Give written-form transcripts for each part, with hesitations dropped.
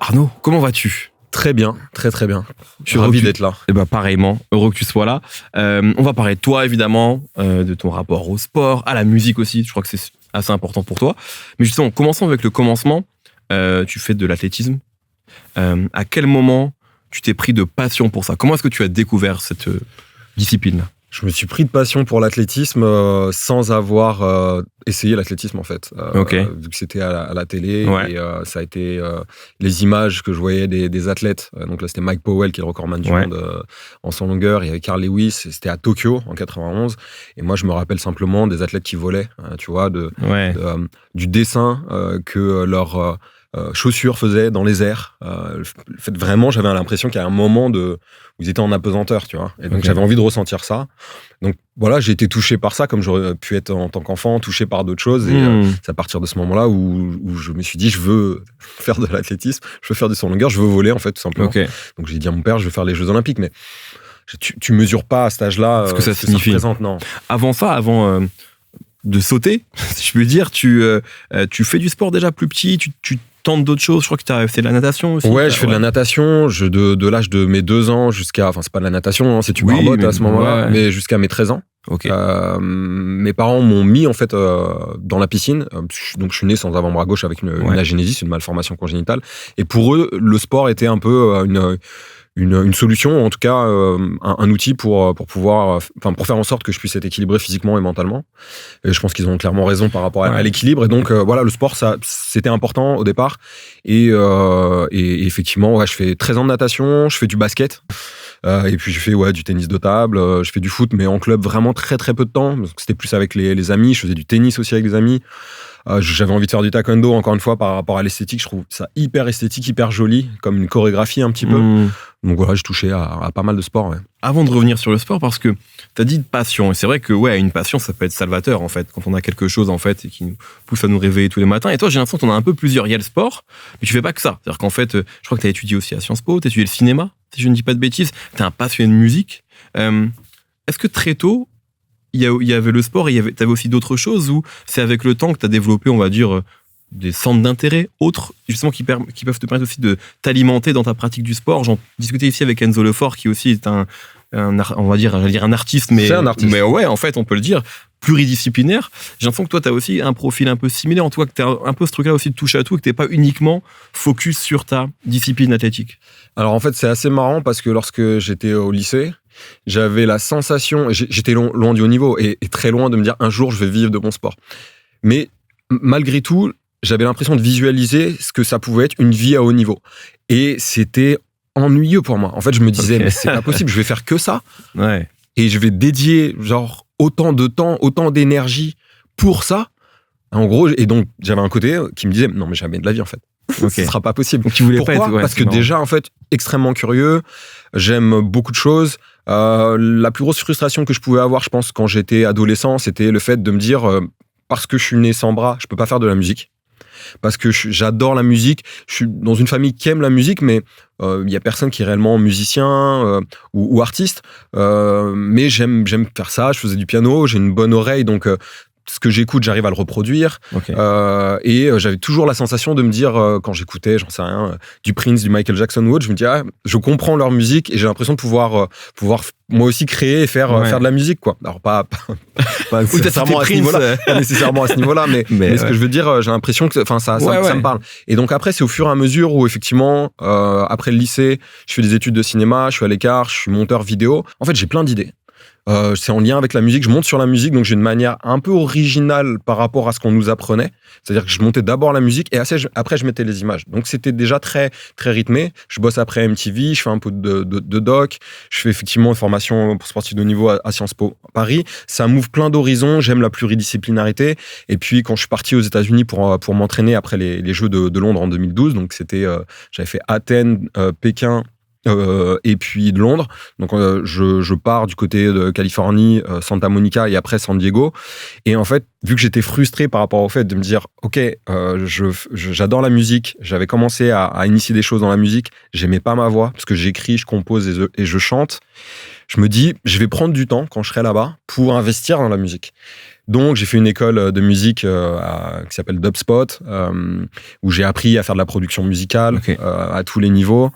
Arnaud, comment vas-tu ? Très bien, très bien. Je suis ravi d'être là. Eh ben, pareillement, heureux que tu sois là. On va parler de toi, évidemment, de ton rapport au sport, à la musique aussi. Je crois que c'est assez important pour toi. Mais justement, commençons avec le commencement. Tu fais de l'athlétisme. À quel moment tu t'es pris de passion pour ça ? Comment est-ce que tu as découvert cette discipline-là ? Je me suis pris de passion pour l'athlétisme sans avoir essayé l'athlétisme en fait. Vu que c'était à la télé et ça a été les images que je voyais des athlètes. Donc là c'était Mike Powell qui est le recordman du monde en 100 longueurs. Il y avait Carl Lewis, c'était à Tokyo en 91. Et moi je me rappelle simplement des athlètes qui volaient, tu vois, du dessin que leur chaussures faisaient dans les airs. En fait, vraiment, j'avais l'impression qu'il y a un moment où ils étaient en apesanteur, tu vois. Et donc, j'avais envie de ressentir ça. Donc, voilà, j'ai été touché par ça, comme j'aurais pu être en tant qu'enfant, touché par d'autres choses. Et c'est à partir de ce moment-là où je me suis dit, je veux faire de l'athlétisme, je veux faire du 100 longueurs, je veux voler, en fait, tout simplement. Donc, j'ai dit à mon père, je veux faire les Jeux Olympiques. Mais tu mesures pas à cet âge-là ce que ça signifie. Non. Avant ça, de sauter, si je peux dire, tu fais du sport déjà plus petit, tu tentes d'autres choses. Je crois que tu as fait de la natation aussi. Ouais, je fais de la natation. De l'âge de mes 2 ans jusqu'à... Enfin, c'est pas de la natation, hein, c'est tu barbotes à ce moment-là, mais jusqu'à mes 13 ans. Mes parents m'ont mis en fait dans la piscine. Donc, je suis né sans avant-bras gauche avec une agénésis, une malformation congénitale. Et pour eux, le sport était un peu une solution, en tout cas un outil pour pouvoir, pour faire en sorte que je puisse être équilibré physiquement et mentalement. Et je pense qu'ils ont clairement raison par rapport à l'équilibre. Et donc voilà, le sport, ça, c'était important au départ. Et effectivement, je fais 13 ans de natation, je fais du basket. Et puis je fais du tennis de table, je fais du foot, mais en club vraiment très très peu de temps. Parce que c'était plus avec les amis. Je faisais du tennis aussi avec des amis. J'avais envie de faire du taekwondo, encore une fois, par rapport à l'esthétique. Je trouve ça hyper esthétique, hyper joli, comme une chorégraphie un petit peu. Donc voilà, j'ai touché à pas mal de sports. Ouais. Avant de revenir sur le sport, parce que tu as dit de passion, et c'est vrai que une passion, ça peut être salvateur, en fait, quand on a quelque chose, en fait, et qui nous pousse à nous réveiller tous les matins. Et toi, j'ai l'impression que t'en as un peu plusieurs. Il y a le sport, mais tu fais pas que ça. C'est-à-dire qu'en fait, je crois que tu as étudié aussi à Sciences Po, tu as étudié le cinéma, si je ne dis pas de bêtises. Tu es un passionné de musique. Est-ce que très tôt, il y avait le sport et tu avais aussi d'autres choses, ou c'est avec le temps que tu as développé, on va dire, des centres d'intérêt autres, justement, qui peuvent te permettre aussi de t'alimenter dans ta pratique du sport? J'en discutais ici avec Enzo Lefort, qui aussi est on va dire, j'allais dire un artiste, mais c'est un artiste. Mais ouais, en fait, on peut le dire, pluridisciplinaire. J'ai l'impression que toi, tu as aussi un profil un peu similaire, en toi, que tu as un peu ce truc-là aussi de touche à tout, et que tu n'es pas uniquement focus sur ta discipline athlétique. Alors en fait, c'est assez marrant parce que lorsque j'étais au lycée, j'avais la sensation, j'étais loin du haut niveau et très loin de me dire un jour je vais vivre de mon sport. Mais malgré tout, j'avais l'impression de visualiser ce que ça pouvait être une vie à haut niveau. Et c'était ennuyeux pour moi. En fait, je me disais, mais c'est pas possible, je vais faire que ça. Et je vais dédier autant de temps, autant d'énergie pour ça. En gros, et donc j'avais un côté qui me disait, non mais jamais de la vie en fait. Ce sera pas possible. Donc, tu voulais Pourquoi ? pas être, Parce que déjà, en fait, extrêmement curieux, j'aime beaucoup de choses. La plus grosse frustration que je pouvais avoir, je pense, quand j'étais adolescent, c'était le fait de me dire, parce que je suis né sans bras, je peux pas faire de la musique. Parce que j'adore la musique. Je suis dans une famille qui aime la musique, mais il y a personne qui est réellement musicien ou artiste. Mais j'aime faire ça. Je faisais du piano, j'ai une bonne oreille, donc ce que j'écoute, j'arrive à le reproduire. Et j'avais toujours la sensation de me dire, quand j'écoutais, j'en sais rien, du Prince, du Michael Jackson ou autre, je me dis, je comprends leur musique et j'ai l'impression de pouvoir moi aussi créer et faire de la musique, quoi. Alors pas nécessairement à ce niveau-là, pas nécessairement à ce niveau-là, mais ce que je veux dire, j'ai l'impression que ça me parle. Et donc après, c'est au fur et à mesure où effectivement, après le lycée, je fais des études de cinéma, je suis à l'écart, je suis monteur vidéo. En fait, j'ai plein d'idées. C'est en lien avec la musique, je monte sur la musique, donc j'ai une manière un peu originale par rapport à ce qu'on nous apprenait, c'est-à-dire que je montais d'abord la musique et après je mettais les images, donc c'était déjà très, très rythmé. Je bosse après MTV, je fais un peu de doc, je fais effectivement une formation pour sportif de haut niveau à Sciences Po Paris, ça m'ouvre plein d'horizons, j'aime la pluridisciplinarité, et puis quand je suis parti aux États-Unis pour m'entraîner après les Jeux de Londres en 2012, donc c'était, j'avais fait Athènes, Pékin, et puis de Londres, donc je pars du côté de Californie, Santa Monica et après San Diego, et en fait vu que j'étais frustré par rapport au fait de me dire ok, j'adore la musique, j'avais commencé à initier des choses dans la musique, j'aimais pas ma voix parce que j'écris, je compose et je chante, je me dis, je vais prendre du temps quand je serai là-bas pour investir dans la musique. Donc, j'ai fait une école de musique qui s'appelle Dubspot, où j'ai appris à faire de la production musicale à tous les niveaux.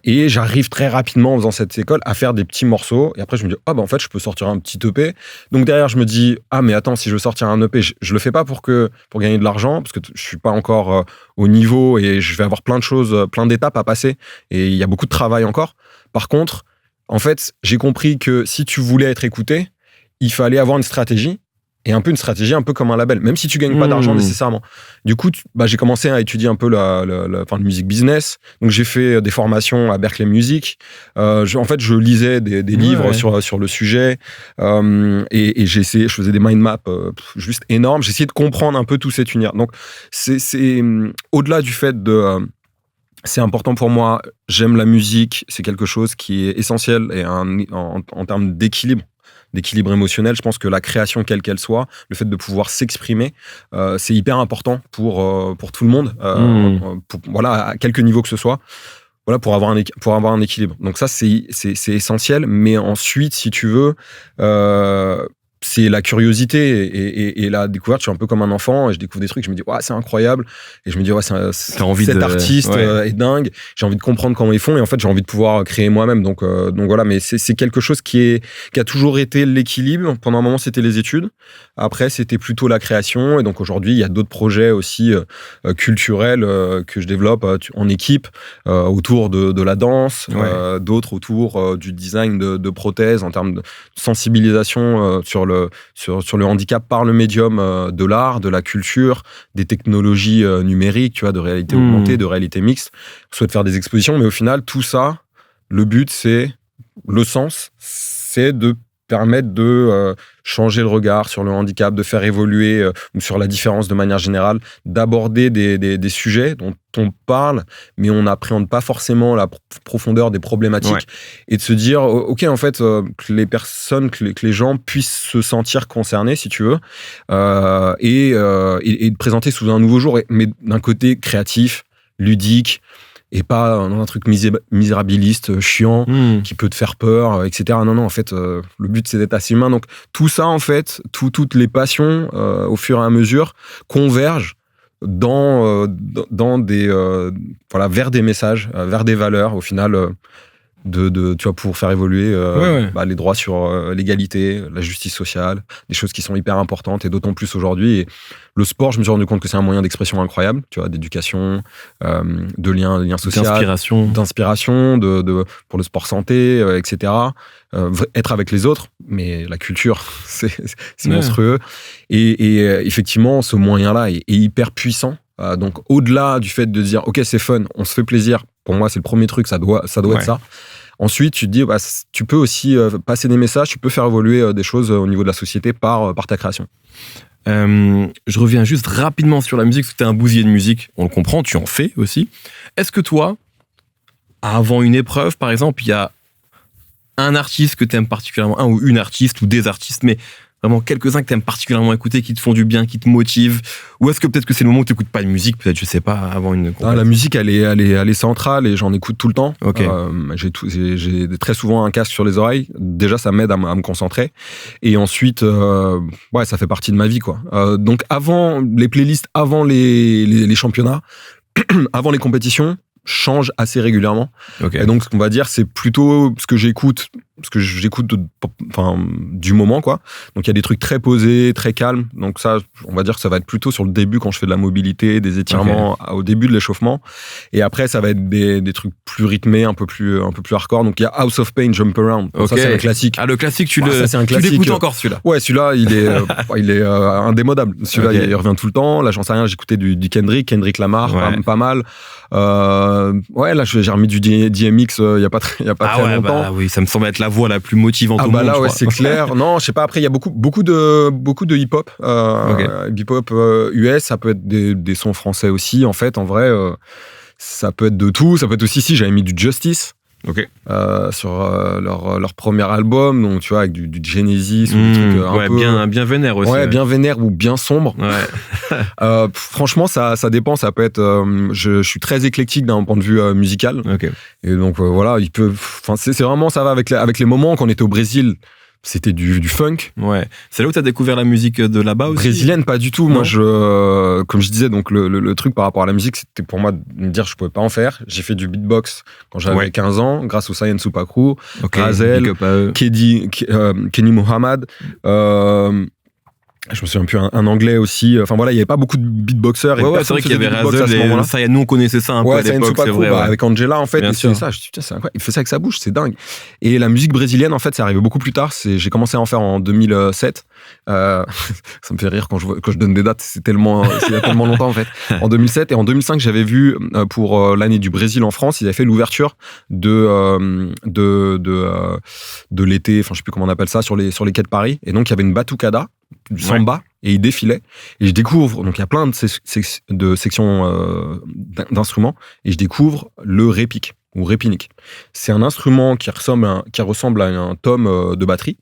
Et j'arrive très rapidement, en faisant cette école, à faire des petits morceaux. Et après, je me dis, en fait, je peux sortir un petit EP. Donc, derrière, je me dis, mais attends, si je veux sortir un EP, je le fais pas pour gagner de l'argent, parce que je suis pas encore au niveau et je vais avoir plein de choses, plein d'étapes à passer. Et il y a beaucoup de travail encore. Par contre, en fait, j'ai compris que si tu voulais être écouté, il fallait avoir une stratégie, et un peu une stratégie un peu comme un label, même si tu gagnes pas d'argent nécessairement. Du coup, j'ai commencé à étudier un peu le music business. Donc, j'ai fait des formations à Berklee Music. En fait, je lisais des livres sur le sujet, et je faisais des mind maps juste énormes. J'essayais de comprendre un peu tout cet univers. Donc, c'est au-delà du fait de... c'est important pour moi, j'aime la musique, c'est quelque chose qui est essentiel, et en termes d'équilibre émotionnel, je pense que la création, quelle qu'elle soit, le fait de pouvoir s'exprimer, c'est hyper important pour tout le monde, à quelques niveaux que ce soit, pour avoir un équilibre. Donc ça, c'est essentiel, mais ensuite, si tu veux... c'est la curiosité et la découverte. Je suis un peu comme un enfant et je découvre des trucs. Je me dis, c'est incroyable. Et je me dis, cet artiste est dingue. J'ai envie de comprendre comment ils font. Et en fait, j'ai envie de pouvoir créer moi-même. Donc voilà, mais c'est quelque chose qui a toujours été l'équilibre. Pendant un moment, c'était les études. Après, c'était plutôt la création. Et donc aujourd'hui, il y a d'autres projets aussi culturels que je développe en équipe autour de la danse, d'autres autour du design de prothèses en termes de sensibilisation sur le handicap par le médium de l'art, de la culture, des technologies numériques, tu vois, de réalité augmentée, de réalité mixte. On souhaite faire des expositions, mais au final, tout ça, le sens, c'est de permettre de changer le regard sur le handicap, de faire évoluer ou sur la différence de manière générale, d'aborder des sujets dont on parle, mais on n'appréhende pas forcément la profondeur des problématiques, et de se dire, ok, en fait, que les personnes, que les gens puissent se sentir concernés, si tu veux, et de présenter sous un nouveau jour, mais d'un côté créatif, ludique, et pas un truc misérabiliste, chiant, qui peut te faire peur, etc. Non, en fait, le but, c'est d'être assez humain. Donc, tout ça, en fait, toutes les passions, au fur et à mesure, convergent vers des messages, vers des valeurs, au final, tu vois, pour faire évoluer les droits sur l'égalité, la justice sociale, des choses qui sont hyper importantes, et d'autant plus aujourd'hui. Et le sport, je me suis rendu compte que c'est un moyen d'expression incroyable, tu vois, d'éducation, de lien social, d'inspiration, pour le sport santé, etc. Être avec les autres, mais la culture, c'est monstrueux. Et effectivement, ce moyen-là est hyper puissant. Donc, au-delà du fait de dire, ok, c'est fun, on se fait plaisir. Pour moi, c'est le premier truc, ça doit être ça. Ensuite, tu te dis, tu peux aussi passer des messages, tu peux faire évoluer des choses au niveau de la société par ta création. Je reviens juste rapidement sur la musique, parce que tu es un bousier de musique, on le comprend, tu en fais aussi. Est-ce que toi, avant une épreuve, par exemple, il y a un artiste que tu aimes particulièrement, un ou une artiste ou des artistes, mais vraiment quelques-uns que tu aimes particulièrement écouter, qui te font du bien, qui te motivent? Ou est-ce que peut-être que c'est le moment où tu n'écoutes pas de musique, peut-être, je sais pas, avant une compétition? La musique, elle est centrale, et j'en écoute tout le temps. Okay. J'ai très souvent un casque sur les oreilles. Déjà, ça m'aide à me concentrer. Et ensuite, ça fait partie de ma vie, quoi. Donc, avant les playlists, avant les championnats, avant les compétitions, change assez régulièrement. Et donc, ce qu'on va dire, c'est plutôt ce que j'écoute du moment, quoi. Donc, il y a des trucs très posés, très calmes. Donc, ça, on va dire que ça va être plutôt sur le début, quand je fais de la mobilité, des étirements au début de l'échauffement. Et après, ça va être des trucs plus rythmés, un peu plus hardcore. Donc, il y a House of Pain, Jump Around. Ça, c'est un classique. Ah, le classique, tu l'écoutes encore, celui-là? Ouais, celui-là, il est indémodable. Celui-là, il revient tout le temps. Là, j'en sais rien, j'écoutais du Kendrick Lamar, pas mal. Là, j'ai remis du DMX il y a pas très longtemps. Oui, ça me semble être la voix la plus motivante au monde. Là, c'est clair. Non, je sais pas. Après, il y a beaucoup de hip-hop. Hip-hop US, ça peut être des sons français aussi. En fait, en vrai, ça peut être de tout. Ça peut être aussi, j'avais mis du Justice. Sur leur premier album, donc tu vois, avec du Genesis, ou des trucs un peu bien vénère aussi. Bien vénère ou bien sombre. Franchement, ça dépend. Ça peut être. Je suis très éclectique d'un point de vue musical. Ok. Et donc voilà, c'est vraiment ça va avec les moments. Quand on était au Brésil, c'était du funk. Ouais. C'est là où tu as découvert la musique de là-bas aussi? Brésilienne, pas du tout. Non. Moi, comme je disais, donc le truc par rapport à la musique, c'était pour moi de me dire je pouvais pas en faire. J'ai fait du beatbox quand j'avais 15 ans, grâce au Science Supakru, Razel, Kenny Mohamed. Je me souviens plus, un anglais aussi. Enfin voilà, il y avait pas beaucoup de beatboxers. Ouais, c'est vrai qu'il y avait Razel et ça, nous on connaissait ça un peu à l'époque, c'est vrai. Avec Angela en fait, bien sûr. ça, je dis, putain, c'est incroyable. Il fait ça avec sa bouche, c'est dingue. Et la musique brésilienne en fait, c'est arrivé beaucoup plus tard. J'ai commencé à en faire en 2007. Ça me fait rire quand je donne des dates, c'est il y a tellement longtemps en fait. En 2007 et en 2005, j'avais vu pour l'année du Brésil en France, ils avaient fait l'ouverture de l'été, enfin je sais plus comment on appelle ça, sur les quais de Paris. Et donc il y avait une batucada, du samba, et il défilait. Et je découvre, donc il y a plein de sections d'instruments, et je découvre le repique ou repinique. C'est un instrument qui ressemble à un tom de batterie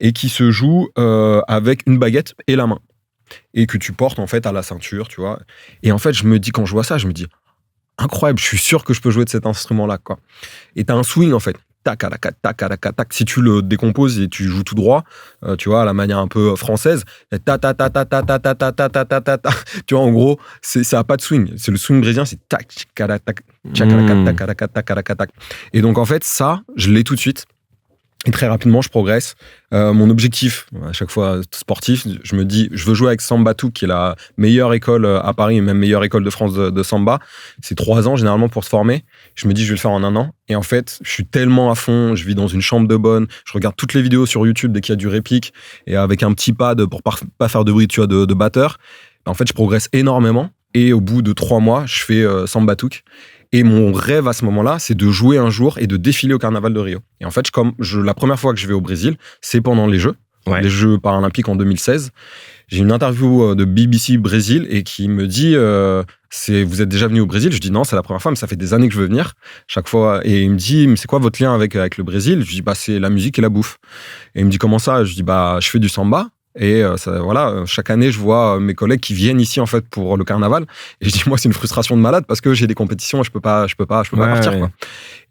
et qui se joue avec une baguette et la main, et que tu portes en fait à la ceinture, tu vois. Et en fait, quand je vois ça, je me dis incroyable, je suis sûr que je peux jouer de cet instrument-là, quoi. Et t'as un swing en fait. Tac, tac. Si tu le décomposes et tu joues tout droit, tu vois, à la manière un peu française, ta ta ta ta ta ta ta ta ta ta ta ta ta. Tu vois, en gros, ça a pas de swing. C'est le swing brésilien, c'est tac, tac, tac, tac, tac. Et donc en fait, ça, je l'ai tout de suite. Et très rapidement, je progresse. Mon objectif, à chaque fois sportif, je me dis, je veux jouer avec Sambatu, qui est la meilleure école à Paris, et même meilleure école de France de samba. C'est 3 ans généralement pour se former. Je me dis, je vais le faire en 1 an. Et en fait, je suis tellement à fond, je vis dans une chambre de bonne, je regarde toutes les vidéos sur YouTube dès qu'il y a du répique, et avec un petit pad pour pas faire de bruit, tu vois, de batteur. En fait, je progresse énormément. Et au bout de 3 mois, je fais Sambatouk. Et mon rêve à ce moment-là, c'est de jouer un jour et de défiler au Carnaval de Rio. Et en fait, la première fois que je vais au Brésil, c'est pendant les les Jeux paralympiques en 2016. J'ai une interview de BBC Brésil et qui me dit vous êtes déjà venu au Brésil? Je dis non, c'est la première fois, mais ça fait des années que je veux venir. Chaque fois. Et il me dit, mais c'est quoi votre lien avec le Brésil? Je dis c'est la musique et la bouffe. Et il me dit comment ça? Je dis je fais du samba. Et chaque année, je vois mes collègues qui viennent ici en fait pour le carnaval. Et je dis moi, c'est une frustration de malade parce que j'ai des compétitions et je peux pas partir. Quoi.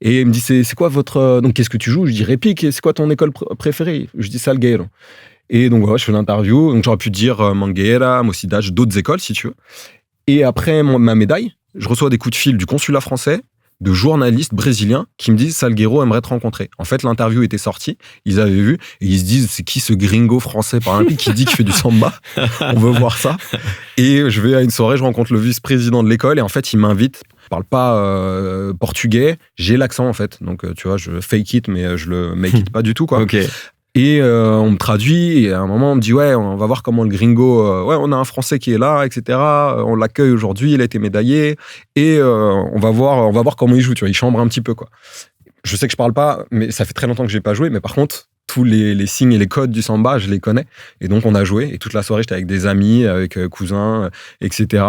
Et il me dit c'est quoi votre donc qu'est-ce que tu joues? Je dis répique. Et c'est quoi ton école préférée? Je dis Salgueiro. Et donc voilà, je fais l'interview. Donc j'aurais pu dire Mangueira, Mocidade, d'autres écoles si tu veux. Et après ma médaille, je reçois des coups de fil du consulat français, de journalistes brésiliens qui me disent Salgueiro aimerait te rencontrer. En fait, l'interview était sortie, ils avaient vu et ils se disent c'est qui ce gringo français paralympique qui dit qu'il fait du samba? On veut voir ça. Et je vais à une soirée, je rencontre le vice-président de l'école et en fait, il m'invite. Je parle pas portugais, j'ai l'accent en fait. Donc tu vois, je fake it mais je le make it pas du tout quoi. Okay. Et on me traduit, et à un moment, on me dit, on va voir comment le gringo... on a un Français qui est là, etc. On l'accueille aujourd'hui, il a été médaillé, et on va voir comment il joue, tu vois, il chambre un petit peu, quoi. Je sais que je parle pas, mais ça fait très longtemps que j'ai pas joué, mais par contre, tous les signes et les codes du samba, je les connais. Et donc, on a joué, et toute la soirée, j'étais avec des amis, avec cousins, etc.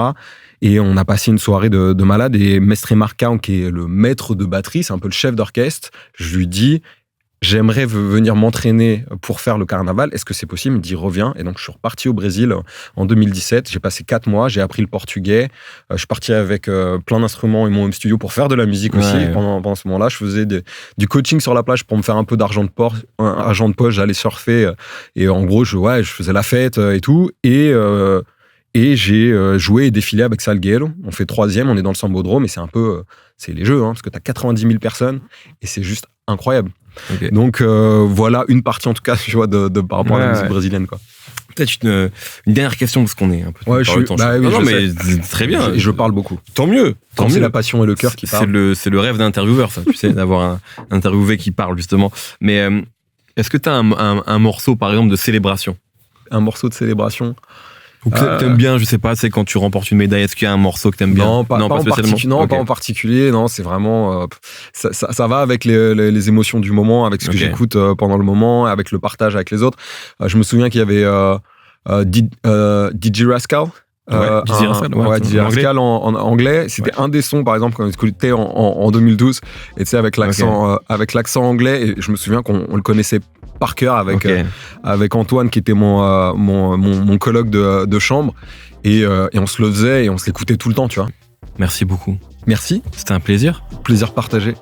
Et on a passé une soirée de malade, et Mestre Marcão, qui est le maître de batterie, c'est un peu le chef d'orchestre, je lui dis... J'aimerais venir m'entraîner pour faire le carnaval. Est-ce que c'est possible? Il me dit reviens. Et donc je suis reparti au Brésil en 2017. J'ai passé 4 mois. J'ai appris le portugais. Je suis parti avec plein d'instruments et mon home studio pour faire de la musique aussi. Pendant ce moment-là, je faisais du coaching sur la plage pour me faire un peu d'argent de poche. J'allais surfer et en gros je faisais la fête et tout. Et j'ai joué et défilé avec Salgueiro. On fait 3e, on est dans le Sambodrome et c'est un peu c'est les Jeux parce que t'as 90 000 personnes et c'est juste incroyable. Okay. Donc voilà une partie en tout cas, tu vois, de par rapport à la musique brésilienne, quoi. Peut-être une dernière question parce qu'on est un peu. Mais très bien. Et je parle beaucoup. Tant mieux. Quand c'est la passion et le cœur qui parlent. C'est le rêve d'intervieweur, ça. Tu sais, d'avoir un interviewé qui parle justement. Mais est-ce que tu as un morceau, par exemple, de célébration? Un morceau de célébration. Ou que t'aimes bien, je sais pas, c'est quand tu remportes une médaille, est-ce qu'il y a un morceau que t'aimes bien? Non, pas spécialement. Pas en particulier. Non, c'est vraiment ça va avec les émotions du moment, avec ce que j'écoute pendant le moment, avec le partage avec les autres. Je me souviens qu'il y avait DJ Rascal. DJ Rascal en anglais. C'était un des sons, par exemple, quand on écoutait en 2012, et tu sais, avec l'accent anglais, et je me souviens qu'on le connaissait par cœur avec Antoine, qui était mon coloc de chambre. et on se le faisait et on se l'écoutait tout le temps, tu vois. Merci beaucoup. Merci, C'était un plaisir. plaisir partagé.